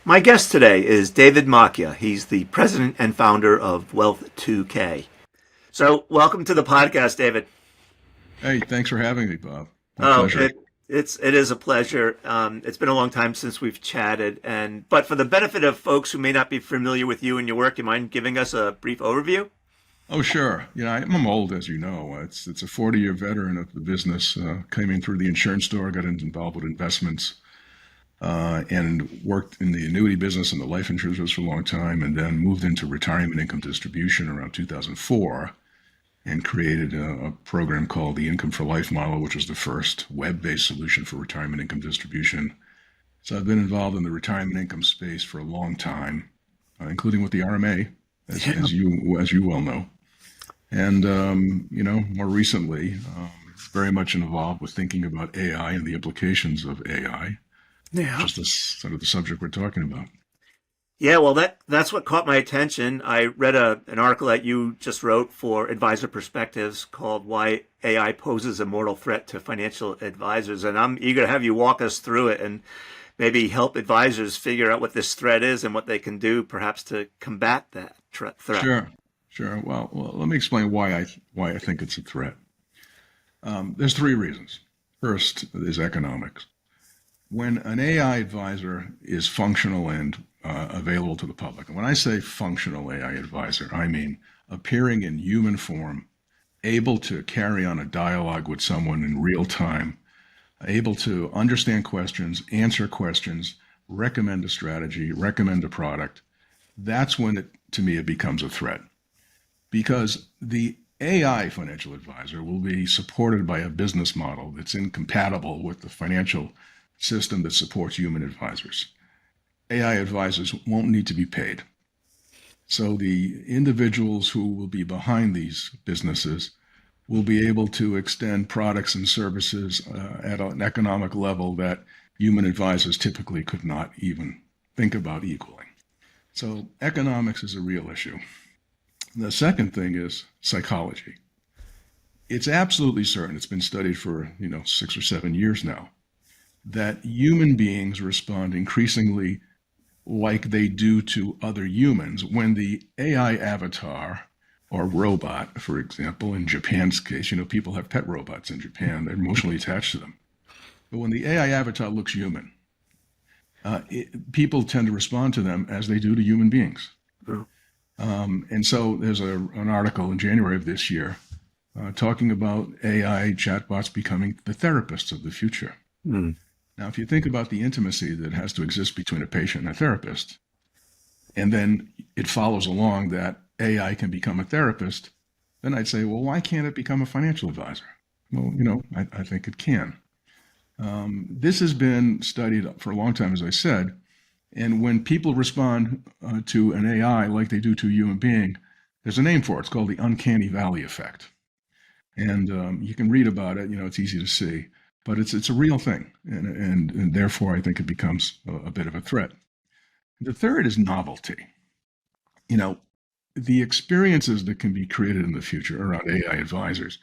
My guest today is David Macchia. He's the president and founder of Wealth 2K. So, welcome to the podcast, David. Hey, thanks for having me, Bob. My Oh, pleasure. it is a pleasure. It's been a long time since we've chatted, but for the benefit of folks who may not be familiar with you and your work, you mind giving us a brief overview? Oh, sure. I'm old, as you know. It's a 40-year veteran of the business. Came in through the insurance store, got involved with investments, and worked in the annuity business and the life insurance business for a long time, and then moved into retirement income distribution around 2004, and created a program called the Income for Life model, which was the first web-based solution for retirement income distribution. So I've been involved in the retirement income space for a long time, including with the RMA, as you well know. And more recently, very much involved with thinking about AI and the implications of AI, Yeah. just as sort of the subject we're talking about. Yeah, well, that's what caught my attention. I read an article that you just wrote for Advisor Perspectives called "Why AI Poses a Mortal Threat to Financial Advisors," and I'm eager to have you walk us through it and maybe help advisors figure out what this threat is and what they can do, perhaps to combat that threat. Sure, sure. Well, let me explain why I think it's a threat. There's three reasons. First is economics. When an AI advisor is functional and available to the public, and when I say functional AI advisor, I mean appearing in human form, able to carry on a dialogue with someone in real time, able to understand questions, answer questions, recommend a strategy, recommend a product, that's when to me, it becomes a threat. Because the AI financial advisor will be supported by a business model that's incompatible with the financial system that supports human advisors. AI advisors won't need to be paid. So the individuals who will be behind these businesses will be able to extend products and services at an economic level that human advisors typically could not even think about equaling. So economics is a real issue. The second thing is psychology. It's absolutely certain, it's been studied for 6 or 7 years now, that human beings respond increasingly like they do to other humans when the AI avatar or robot, for example, in Japan's case, people have pet robots in Japan, they're emotionally attached to them. But when the AI avatar looks human, people tend to respond to them as they do to human beings. And so there's an article in January of this year talking about AI chatbots becoming the therapists of the future. Mm. Now, if you think about the intimacy that has to exist between a patient and a therapist, and then it follows along that AI can become a therapist, then I'd say, well, why can't it become a financial advisor? Well, I think it can. This has been studied for a long time, as I said, and when people respond to an AI like they do to a human being, there's a name for it. It's called the uncanny valley effect. And you can read about it, it's easy to see. But it's a real thing, and therefore I think it becomes a bit of a threat. The third is novelty. The experiences that can be created in the future around AI advisors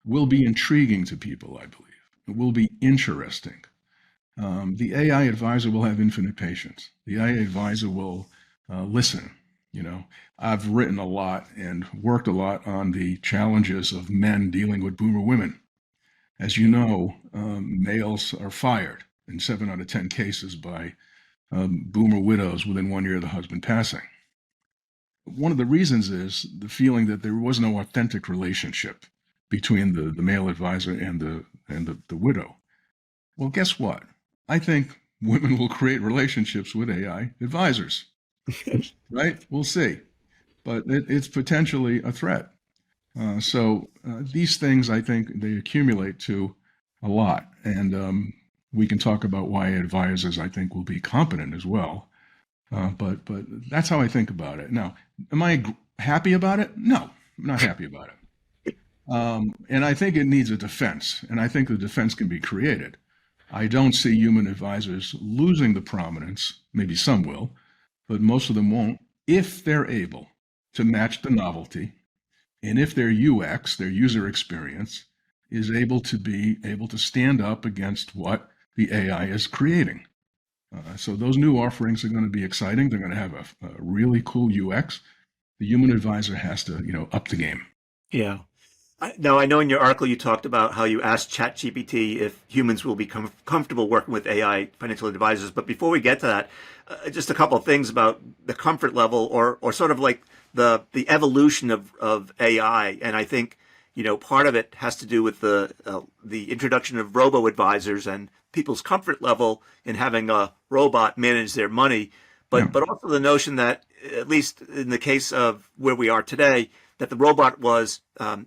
will be intriguing to people, I believe. It will be interesting. The AI advisor will have infinite patience. The AI advisor will listen. I've written a lot and worked a lot on the challenges of men dealing with boomer women. As you know, males are fired in 7 out of 10 cases by boomer widows within 1 year of the husband passing. One of the reasons is the feeling that there was no authentic relationship between the male advisor and the widow. Well, guess what? I think women will create relationships with AI advisors, right? We'll see. But it's potentially a threat. So these things, I think, they accumulate to a lot. And we can talk about why advisors, I think, will be competent as well. But that's how I think about it. Now, am I happy about it? No, I'm not happy about it. And I think it needs a defense. And I think the defense can be created. I don't see human advisors losing the prominence. Maybe some will, but most of them won't, if they're able to match the novelty. And if their UX, their user experience, is able to stand up against what the AI is creating. So those new offerings are going to be exciting. They're going to have a really cool UX. The human advisor has to, up the game. Yeah. Now, I know in your article you talked about how you asked ChatGPT if humans will become comfortable working with AI financial advisors. But before we get to that, just a couple of things about the comfort level or sort of like the evolution of AI. And I think, part of it has to do with the introduction of robo-advisors and people's comfort level in having a robot manage their money. Yeah. But also the notion that, at least in the case of where we are today, that the robot was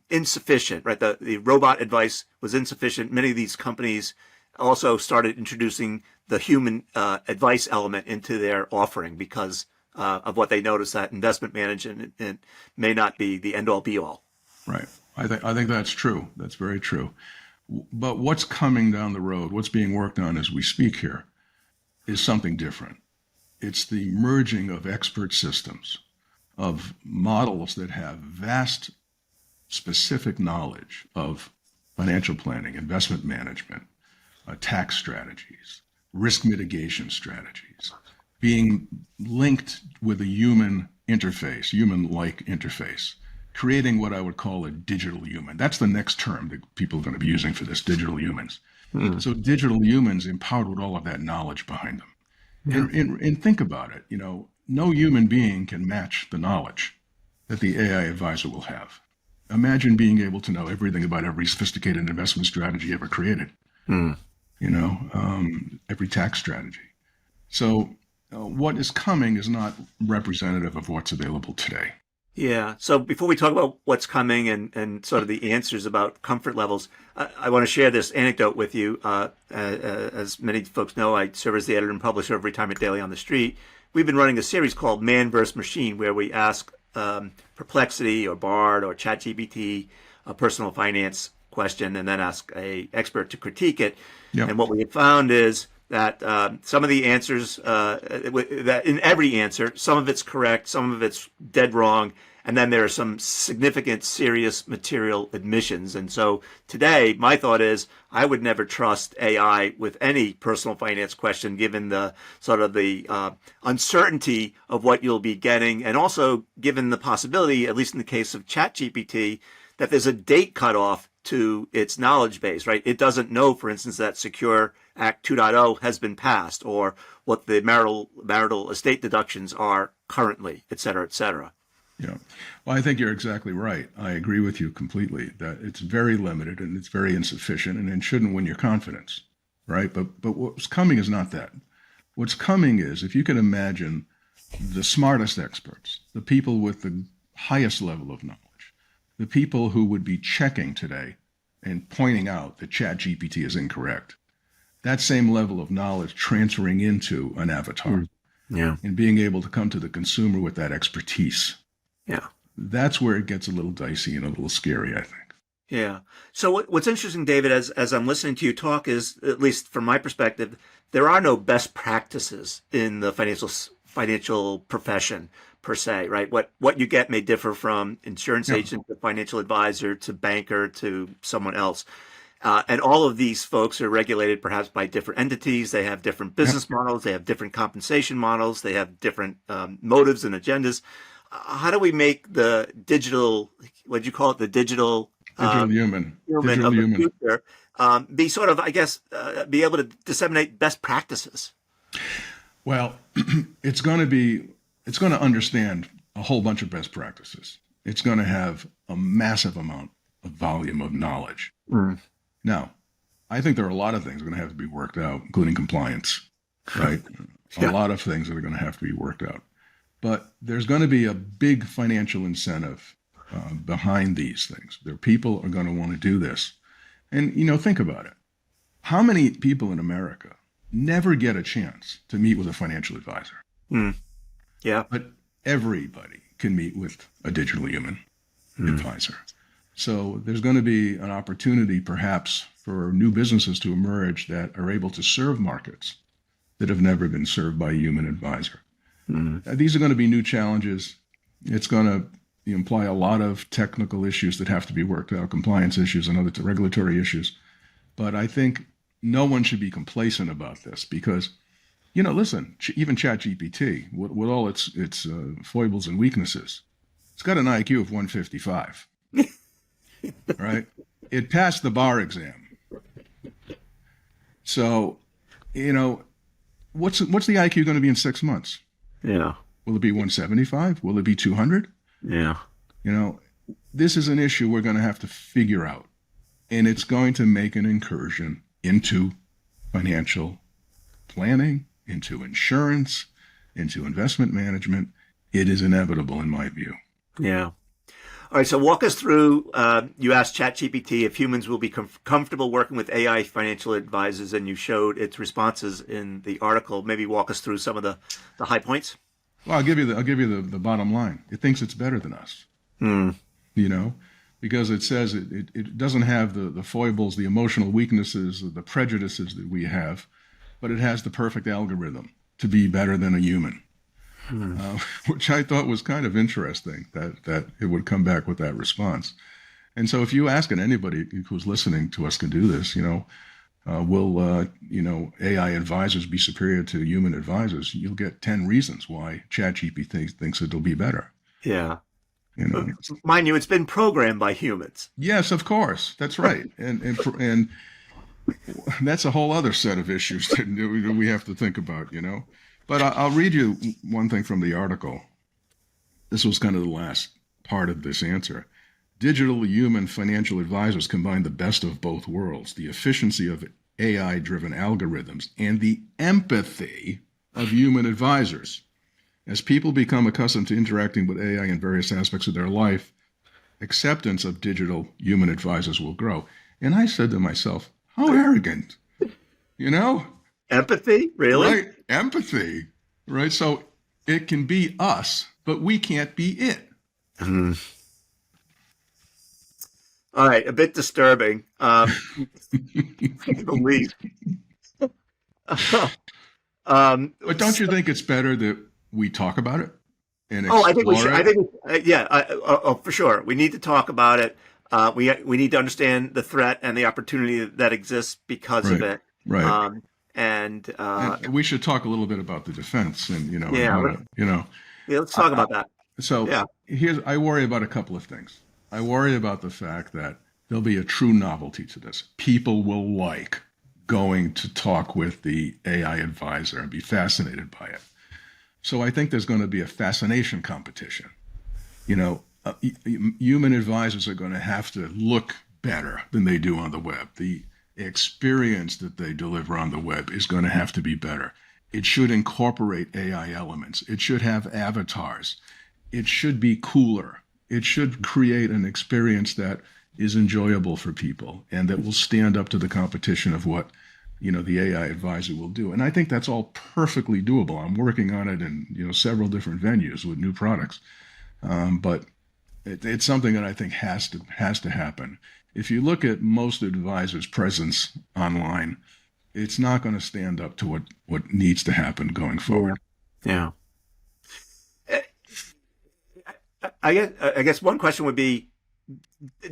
insufficient, right? The robot advice was insufficient. Many of these companies also started introducing the human advice element into their offering because of what they noticed that investment management may not be the end all be all. Right. I think that's true. That's very true. But what's coming down the road, what's being worked on as we speak here, is something different. It's the merging of expert systems, of models that have vast specific knowledge of financial planning, investment management, tax strategies, risk mitigation strategies, being linked with a human interface, human-like interface, creating what I would call a digital human. That's the next term that people are going to be using for this, digital humans. So digital humans empowered with all of that knowledge behind them. And think about it, no human being can match the knowledge that the AI advisor will have. Imagine being able to know everything about every sophisticated investment strategy ever created, every tax strategy. So what is coming is not representative of what's available today. Yeah. So before we talk about what's coming and sort of the answers about comfort levels, I want to share this anecdote with you. As many folks know, I serve as the editor and publisher of Retirement Daily on the Street. We've been running a series called Man vs. Machine, where we ask Perplexity or Bard or ChatGPT a personal finance question and then ask a expert to critique it. Yep. And what we have found is that some of the answers, that in every answer, some of it's correct, some of it's dead wrong, and then there are some significant, serious material admissions. And so today, my thought is I would never trust AI with any personal finance question, given the sort of the uncertainty of what you'll be getting, and also given the possibility, at least in the case of ChatGPT, that there's a date cutoff to its knowledge base, right? It doesn't know, for instance, that Secure Act 2.0 has been passed or what the marital estate deductions are currently, et cetera, et cetera. Yeah. Well, I think you're exactly right. I agree with you completely that it's very limited and it's very insufficient and it shouldn't win your confidence, right? But what's coming is not that. What's coming is, if you can imagine the smartest experts, the people with the highest level of knowledge, the people who would be checking today and pointing out that ChatGPT is incorrect, that same level of knowledge transferring into an avatar and being able to come to the consumer with that expertise. Yeah. That's where it gets a little dicey and a little scary, I think. Yeah. So what's interesting, David, as I'm listening to you talk is, at least from my perspective, there are no best practices in the financial profession per se, right? What you get may differ from insurance agent to financial advisor to banker to someone else. And all of these folks are regulated perhaps by different entities. They have different business models. They have different compensation models. They have different motives and agendas. How do we make the digital, what'd you call it? The digital human of the future be sort of, I guess, be able to disseminate best practices? Well, it's going to understand a whole bunch of best practices. It's going to have a massive amount of volume of knowledge. Now, I think there are a lot of things that are going to have to be worked out, including compliance, right? A lot of things that are going to have to be worked out. But there's going to be a big financial incentive behind these things. There people are going to want to do this. And, think about it. How many people in America never get a chance to meet with a financial advisor? Yeah. But everybody can meet with a digital human advisor. So there's going to be an opportunity perhaps for new businesses to emerge that are able to serve markets that have never been served by a human advisor. These are going to be new challenges. It's going to imply a lot of technical issues that have to be worked out, compliance issues and other regulatory issues. But I think no one should be complacent about this because Listen, even ChatGPT, with all its foibles and weaknesses, it's got an IQ of 155, right? It passed the bar exam. So, you know, what's the IQ going to be in 6 months? Yeah. Will it be 175? Will it be 200? Yeah. You know, this is an issue we're going to have to figure out, and it's going to make an incursion into financial planning, into insurance, into investment management. It is inevitable, in my view. Yeah. All right. So walk us through. You asked ChatGPT if humans will be comfortable working with AI financial advisors, and you showed its responses in the article. Maybe walk us through some of the high points. Well, I'll give you the bottom line. It thinks it's better than us. Hmm. You know, because it says it doesn't have the foibles, the emotional weaknesses, the prejudices that we have, but it has the perfect algorithm to be better than a human. Which I thought was kind of interesting that it would come back with that response. And so if you ask, and anybody who's listening to us can do this, will AI advisors be superior to human advisors? You'll get 10 reasons why ChatGPT thinks it'll be better. Yeah. You know, Mind you, it's been programmed by humans. yes, of course, that's right, and that's a whole other set of issues that we have to think about. But I'll read you one thing from the article. This was kind of the last part of this answer. Digital human financial advisors combine the best of both worlds, the efficiency of AI-driven algorithms and the empathy of human advisors. As people become accustomed to interacting with AI in various aspects of their life, acceptance of digital human advisors will grow. And I said to myself, how arrogant, you know? Empathy? Really? Right? Empathy, right? So it can be us, but we can't be it. Hmm. All right. A bit disturbing. The least. But don't you think it's better that we talk about it and Oh, I think we explore should. I it? think, yeah. For sure. We need to talk about it. We need to understand the threat and the opportunity that exists because of Right, it. right. Um, and And we should talk a little bit about the defense and, and yeah, how to, yeah, let's talk I, about that. so Yeah. I worry about a couple of things. I worry about the fact that there'll be a true novelty to this. People will like going to talk with the AI advisor and be fascinated by it. So I think there's going to be a fascination competition. Human advisors are going to have to look better than they do on the web. The experience that they deliver on the web is going to have to be better. It should incorporate AI elements. It should have avatars. It should be cooler. It should create an experience that is enjoyable for people and that will stand up to the competition of what the AI advisor will do. And I think that's all perfectly doable. I'm working on it in several different venues with new products, but it's something that I think has to happen. If you look at most advisors' presence online, it's not going to stand up to what needs to happen going forward. Yeah. I guess one question would be,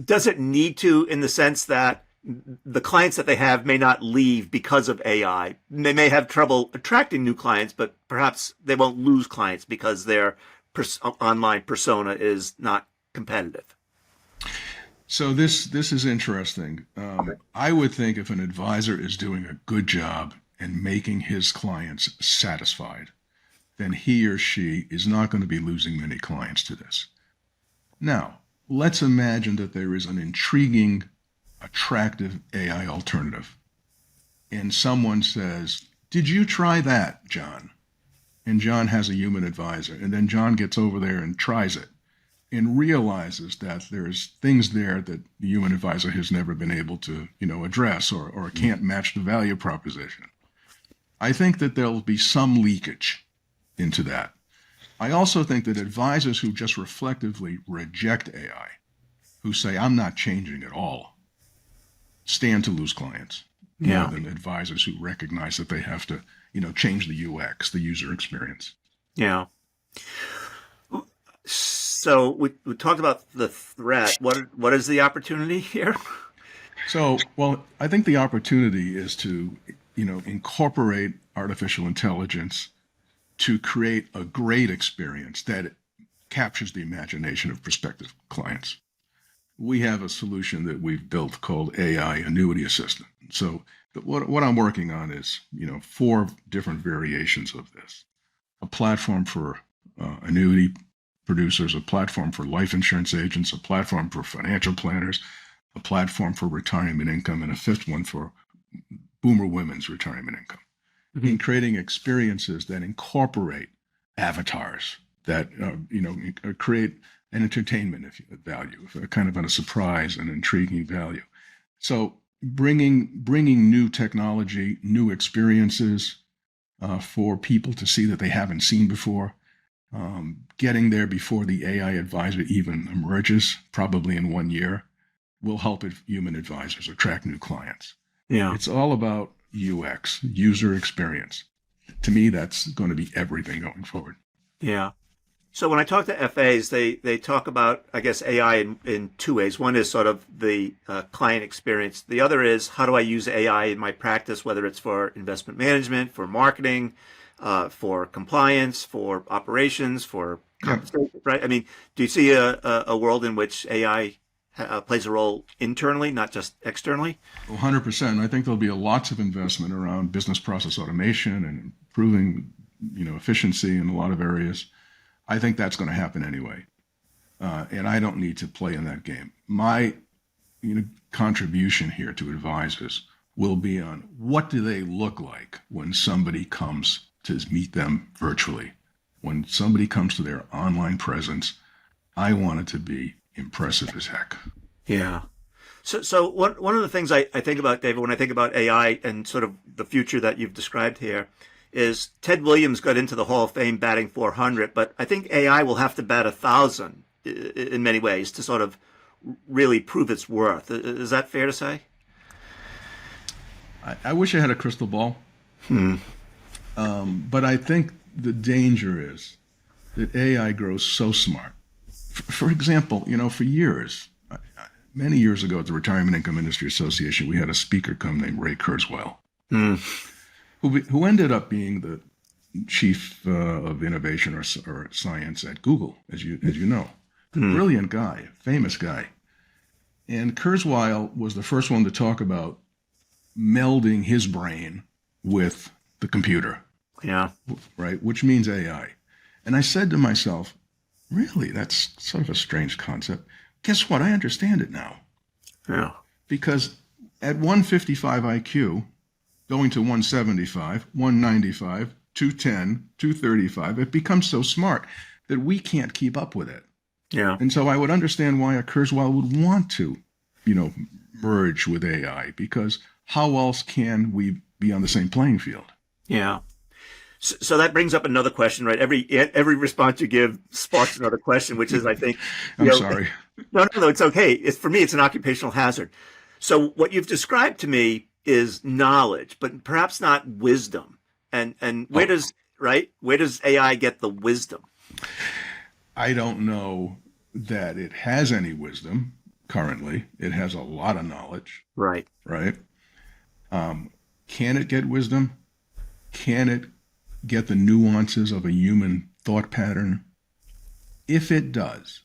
does it need to, in the sense that the clients that they have may not leave because of AI? They may have trouble attracting new clients, but perhaps they won't lose clients because their online persona is not competitive. So this is interesting. I would think if an advisor is doing a good job and making his clients satisfied, then he or she is not going to be losing many clients to this. Now, let's imagine that there is an intriguing, attractive AI alternative. And someone says, "Did you try that, John?" And John has a human advisor. And then John gets over there and tries it and realizes that there's things there that the human advisor has never been able to, address or can't match the value proposition. I think that there'll be some leakage into that. I also think that advisors who just reflectively reject AI, who say, "I'm not changing at all," stand to lose clients more Yeah. than advisors who recognize that they have to, change the UX, the user experience. Yeah. So we talked about the threat. What is the opportunity here? So, well, I think the opportunity is to incorporate artificial intelligence to create a great experience that captures the imagination of prospective clients. We have a solution that we've built called AI Annuity Assistant. So what I'm working on is, 4 different variations of this. A platform for annuity producers, a platform for life insurance agents, a platform for financial planners, a platform for retirement income, and a 5th one for boomer women's retirement income. Mm-hmm. In creating experiences that incorporate avatars that create an entertainment value, kind of a surprise and intriguing value. So bringing new technology, new experiences for people to see that they haven't seen before, getting there before the AI advisor even emerges, probably in 1 year, will help human advisors attract new clients. Yeah. It's all about UX, user experience. To me, that's going to be everything going forward. Yeah. So when I talk to FAs, they talk about, I guess, AI in 2 ways. One is sort of the client experience. The other is, how do I use AI in my practice, whether it's for investment management, for marketing, for compliance, for operations, for compensation, right? I mean, do you see a world in which AI plays a role internally, not just externally? 100%. I think there'll be lots of investment around business process automation and improving, efficiency in a lot of areas. I think that's going to happen anyway, and I don't need to play in that game. My contribution here to advisors will be on what do they look like when somebody comes to meet them virtually. When somebody comes to their online presence, I want it to be impressive as heck. Yeah. So one of the things I think about, David, when I think about AI and sort of the future that you've described here, is Ted Williams got into the Hall of Fame batting 400, but I think AI will have to bat 1,000 in many ways to sort of really prove its worth. Is that fair to say? I wish I had a crystal ball. But I think the danger is that AI grows so smart. For example, for years, many years ago at the Retirement Income Industry Association, we had a speaker come named Ray Kurzweil. Who ended up being the chief of innovation or science at Google, as you know. Brilliant guy, famous guy. And Kurzweil was the first one to talk about melding his brain with the computer. Yeah. Right, which means AI. And I said to myself, really, that's sort of a strange concept. Guess what? I understand it now. Yeah. Because at 155 IQ, going to 175, 195, 210, 235, it becomes so smart that we can't keep up with it. Yeah. And so I would understand why a Kurzweil would want to, merge with AI, because how else can we be on the same playing field? Yeah. So that brings up another question, right? Every response you give sparks another question, which is, I think, I'm sorry. No, it's okay. For me, it's an occupational hazard. So what you've described to me is knowledge, but perhaps not wisdom. And where does AI get the wisdom? I don't know that it has any wisdom currently. It has a lot of knowledge. Right. Right. Can it get wisdom? Can it get the nuances of a human thought pattern? If it does,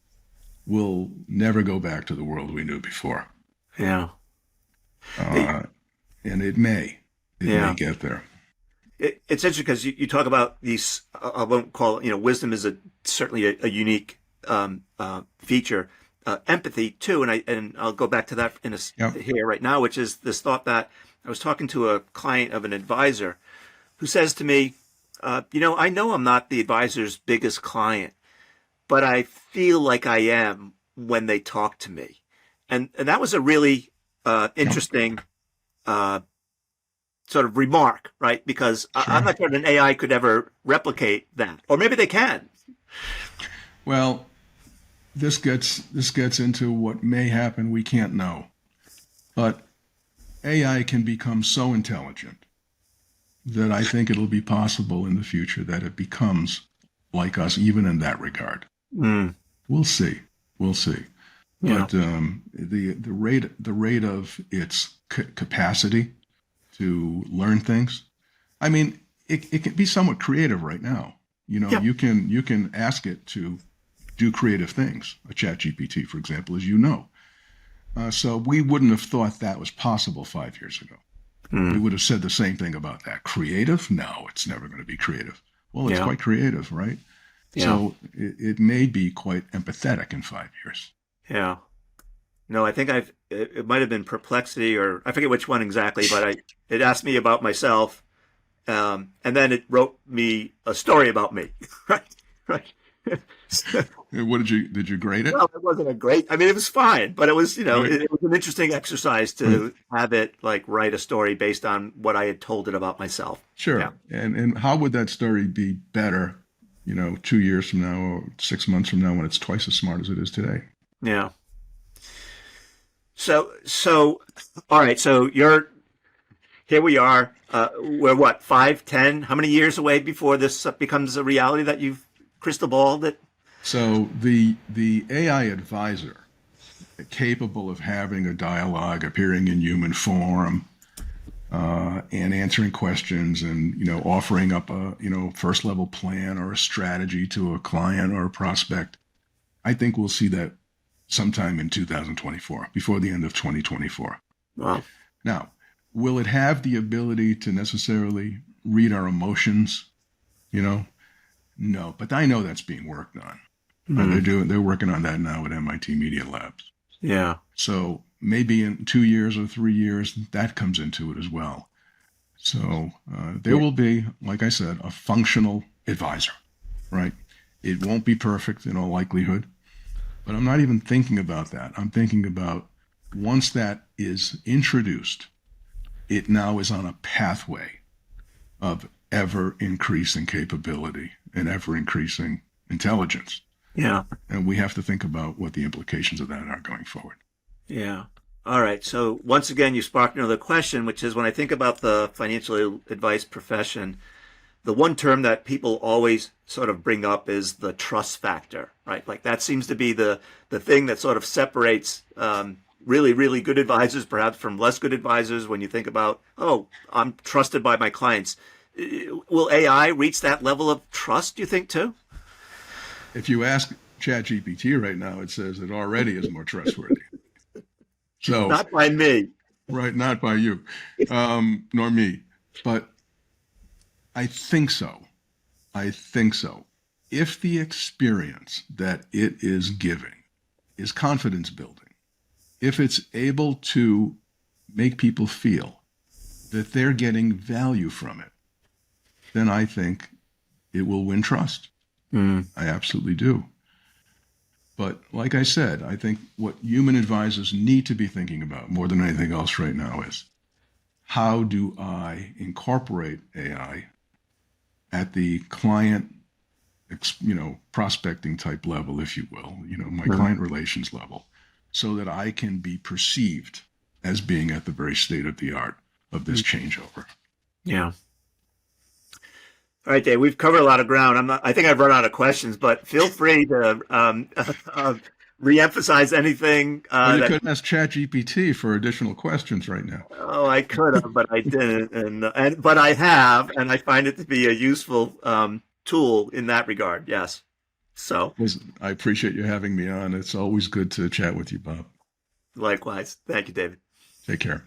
we'll never go back to the world we knew before. Yeah. And it may get there. It's interesting because you talk about these, I won't call it, wisdom is certainly a unique feature. Empathy too, and I'll go back to that here right now, which is this thought that I was talking to a client of an advisor who says to me, I know I'm not the advisor's biggest client, but I feel like I am when they talk to me. And that was a really interesting sort of remark, right? Because sure. I'm not sure an AI could ever replicate that, or maybe they can. Well, this gets into what may happen. We can't know, but AI can become so intelligent that I think it'll be possible in the future that it becomes like us, even in that regard. We'll see. Yeah. But the rate of its capacity to learn things. I mean, it can be somewhat creative right now. Yeah. You can ask it to do creative things. A chat GPT, for example, as you know. So we wouldn't have thought that was possible 5 years ago. We would have said the same thing about that. Creative? No, it's never going to be creative. Well, it's Yeah. quite creative, right? Yeah. So it may be quite empathetic in 5 years. Yeah. No, I think it might have been Perplexity, or I forget which one exactly, but it asked me about myself, and then it wrote me a story about me. Right. Right. What did you grade it? Well, it wasn't a great. I mean, it was fine, but it was, Right. it was an interesting exercise to have it like write a story based on what I had told it about myself. Yeah. Sure. And how would that story be better, 2 years from now or 6 months from now when it's twice as smart as it is today? Yeah. So, all right. So here we are. We're what, 5, 10? How many years away before this becomes a reality that you've crystal balled it? So the AI advisor capable of having a dialogue, appearing in human form, and answering questions, and offering up a first level plan or a strategy to a client or a prospect. I think we'll see that sometime in 2024, before the end of 2024. Wow. Now, will it have the ability to necessarily read our emotions? No, but I know that's being worked on. They're working on that now at MIT Media Labs. Yeah. So maybe in 2 years or 3 years, that comes into it as well. So there will be, like I said, a functional advisor, right? It won't be perfect in all likelihood, but I'm not even thinking about that. I'm thinking about once that is introduced, it now is on a pathway of ever increasing capability and ever increasing intelligence. Yeah. And we have to think about what the implications of that are going forward. Yeah. All right. So once again, you sparked another question, which is when I think about the financial advice profession, the one term that people always sort of bring up is the trust factor, right? Like that seems to be the thing that sort of separates really, really good advisors perhaps from less good advisors when you think about, oh, I'm trusted by my clients. Will AI reach that level of trust, do you think, too? If you ask ChatGPT right now, it says it already is more trustworthy. So, Not by me. right, not by you, nor me, but I think so. I think so. If the experience that it is giving is confidence building, if it's able to make people feel that they're getting value from it, then I think it will win trust. I absolutely do. But like I said, I think what human advisors need to be thinking about more than anything else right now is how do I incorporate AI at the client, prospecting type level, if you will, my client relations level, so that I can be perceived as being at the very state of the art of this changeover. Yeah. All right, Dave, we've covered a lot of ground. I think I've run out of questions, but feel free to reemphasize anything. Well, you could ask ChatGPT for additional questions right now. Oh, I could have, but I didn't, but I have, and I find it to be a useful tool in that regard. Yes. So, I appreciate you having me on. It's always good to chat with you, Bob. likewise. Thank you, David. Take care.